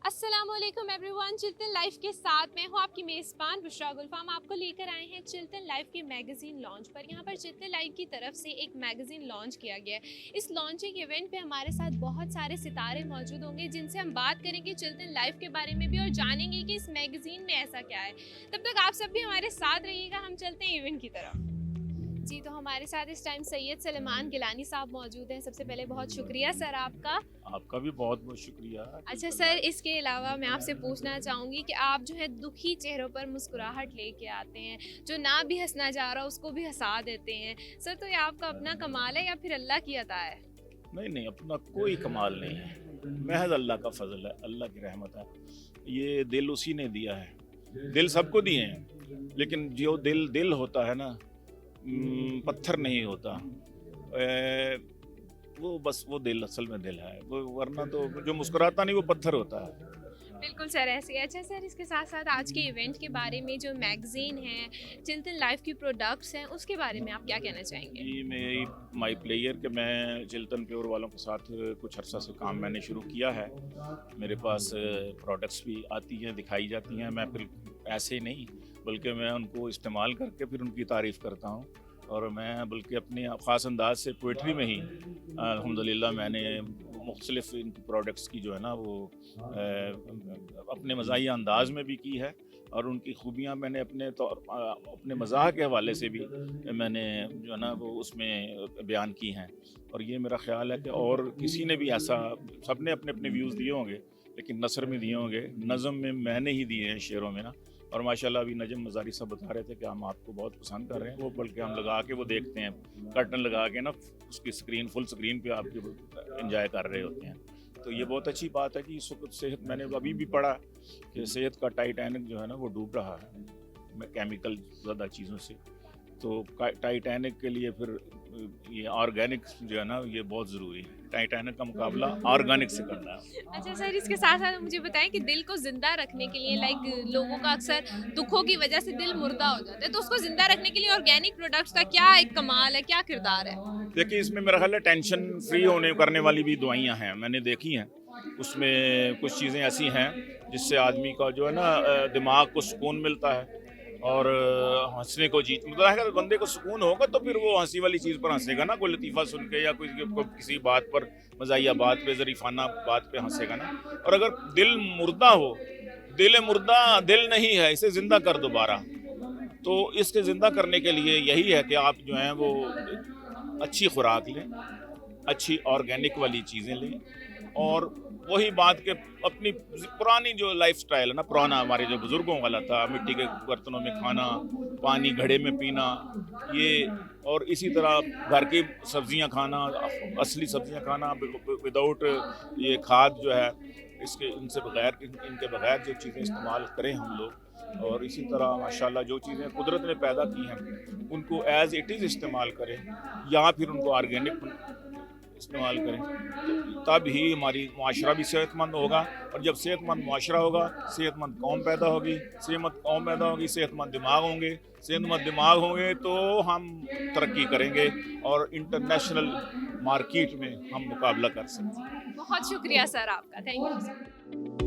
अस्सलामुअलैकुम everyone, Chiltan life के साथ मैं हूँ आपकी मेज़बान बुशरा गुल्फा। हम आपको लेकर आए हैं चिल्तन लाइफ के मैगज़ीन लॉन्च पर। यहाँ पर चिल्तन लाइफ की तरफ से एक मैगज़ीन लॉन्च किया गया है। इस लॉन्चिंग इवेंट पे हमारे साथ बहुत सारे सितारे मौजूद होंगे जिनसे हम बात करेंगे चिल्तन लाइफ के बारे में भी और जानेंगे कि इस मैगज़ीन में ऐसा क्या है। तब तक आप सब भी हमारे साथ रहिएगा, हम चलते हैं इवेंट की तरफ। जी, तो हमारे साथ इस टाइम सैयद सलेमान गिलानी साहब मौजूद हैं। सबसे पहले बहुत शुक्रिया सर आपका। आपका भी बहुत बहुत शुक्रिया। अच्छा सर, इसके अलावा मैं आपसे पूछना चाहूँगी कि आप जो है दुखी चेहरों पर मुस्कुराहट लेके आते हैं, जो ना भी हंसना चाह रहा उसको भी हंसा देते हैं। सर, तो ये आपका अपना कमाल है या फिर अल्लाह की अता है? नहीं, अपना कोई कमाल नहीं है, महज अल्लाह का फजल है, अल्लाह की रहमत है। ये दिल उसी ने दिया है। दिल सबको दिए हैं, लेकिन जो दिल होता है ना, पत्थर नहीं होता। वो बस वो दिल असल में दिल है, वो वरना तो जो मुस्कुराता नहीं वो पत्थर होता है। बिल्कुल सर, ऐसे ही। अच्छा सर, इसके साथ साथ आज के इवेंट के बारे में, जो मैगजीन है, चिल्तन लाइफ की प्रोडक्ट्स हैं, उसके बारे में आप क्या कहना चाहेंगे? जी, मेरी माई प्लेयर के मैं चिल्तन प्योर वालों के साथ कुछ अर्सा से काम मैंने शुरू किया है। मेरे पास प्रोडक्ट्स भी आती हैं, दिखाई जाती हैं। मैं फिर ऐसे ही नहीं, बल्कि मैं उनको इस्तेमाल करके फिर उनकी तारीफ़ करता हूँ। और मैं बल्कि अपने ख़ास अंदाज से पोइट्री में ही अल्हम्दुलिल्लाह मैंने मुख्तलिफ़ इन प्रोडक्ट्स की जो है ना वो अपने मज़ाहिया अंदाज में भी की है, और उनकी खूबियाँ मैंने अपने मज़ाह के हवाले से भी मैंने जो है ना वो उसमें बयान की हैं। और ये मेरा ख़्याल है कि और किसी ने भी ऐसा, सब ने अपने अपने व्यूज़ दिए होंगे, लेकिन नसर में दिए होंगे, नज़म में मैंने ही दिए हैं, शेरों में ना। और माशाल्लाह अभी नजम मज़ारी सब बता रहे थे कि हम आपको बहुत पसंद कर रहे हैं, वो बल्कि हम लगा के वो देखते हैं, कर्टन लगा के ना उसकी स्क्रीन, फुल स्क्रीन पे आपकी एंजॉय कर रहे होते हैं। तो ये बहुत अच्छी बात है कि इस वक्त सेहत, मैंने अभी भी पढ़ा कि सेहत का टाइटैनिक जो है ना वो डूब रहा है केमिकल ज़्यादा चीज़ों से। तो टाइटैनिक के लिए फिर ये ऑर्गेनिक जो है ना ये बहुत ज़रूरी है। टाइटैनिक का मुकाबला ऑर्गेनिक से करना है। अच्छा सर, इसके साथ साथ मुझे बताएं कि दिल को जिंदा रखने के लिए, लाइक लोगों का अक्सर दुखों की वजह से दिल मुर्दा हो जाता है, तो उसको जिंदा रखने के लिए ऑर्गेनिक प्रोडक्ट्स का क्या एक कमाल है, क्या किरदार है? देखिए, इसमें मेरा ख्याल है टेंशन फ्री होने करने वाली भी दवाइयाँ हैं, मैंने देखी हैं। उसमें कुछ चीज़ें ऐसी हैं जिससे आदमी का जो है ना दिमाग को सुकून मिलता है, और हंसने को जी, मतलब अगर बंदे को सुकून होगा तो फिर वो हंसी वाली चीज़ पर हंसेगा ना, कोई लतीफ़ा सुन के या किसी बात पर, मज़ाहिया बात पे, ज़रीफ़ाना बात पे हंसेगा ना। और अगर दिल मुर्दा हो, दिल मुर्दा दिल नहीं है, इसे ज़िंदा कर दोबारा। तो इसके ज़िंदा करने के लिए यही है कि आप जो हैं वो अच्छी खुराक लें, अच्छी ऑर्गेनिक वाली चीज़ें लें, और वही बात के अपनी पुरानी जो लाइफस्टाइल है ना, पुराना हमारे जो बुज़ुर्गों वाला था, मिट्टी के बर्तनों में खाना, पानी घड़े में पीना, ये, और इसी तरह घर की सब्जियां खाना, असली सब्जियां खाना, विदाउट ये खाद जो है, इसके इनके बगैर जो चीज़ें इस्तेमाल करें हम लोग। और इसी तरह माशाल्लाह जो चीज़ें कुदरत ने पैदा की हैं उनको एज़ इट इज़ इस्तेमाल करें, या फिर उनको ऑर्गेनिक इस्तेमाल करें। तो तब ही हमारी माशरा भी सेहतमंद होगा, और जब सेहतमंद माशरा होगा, सेहतमंद कौम पैदा होगी, सेहतमंद दिमाग होंगे, सेहतमंद दिमाग होंगे तो हम तरक्की करेंगे और इंटरनेशनल मार्केट में हम मुकाबला कर सकते हैं। बहुत शुक्रिया सर आपका, थैंक यू।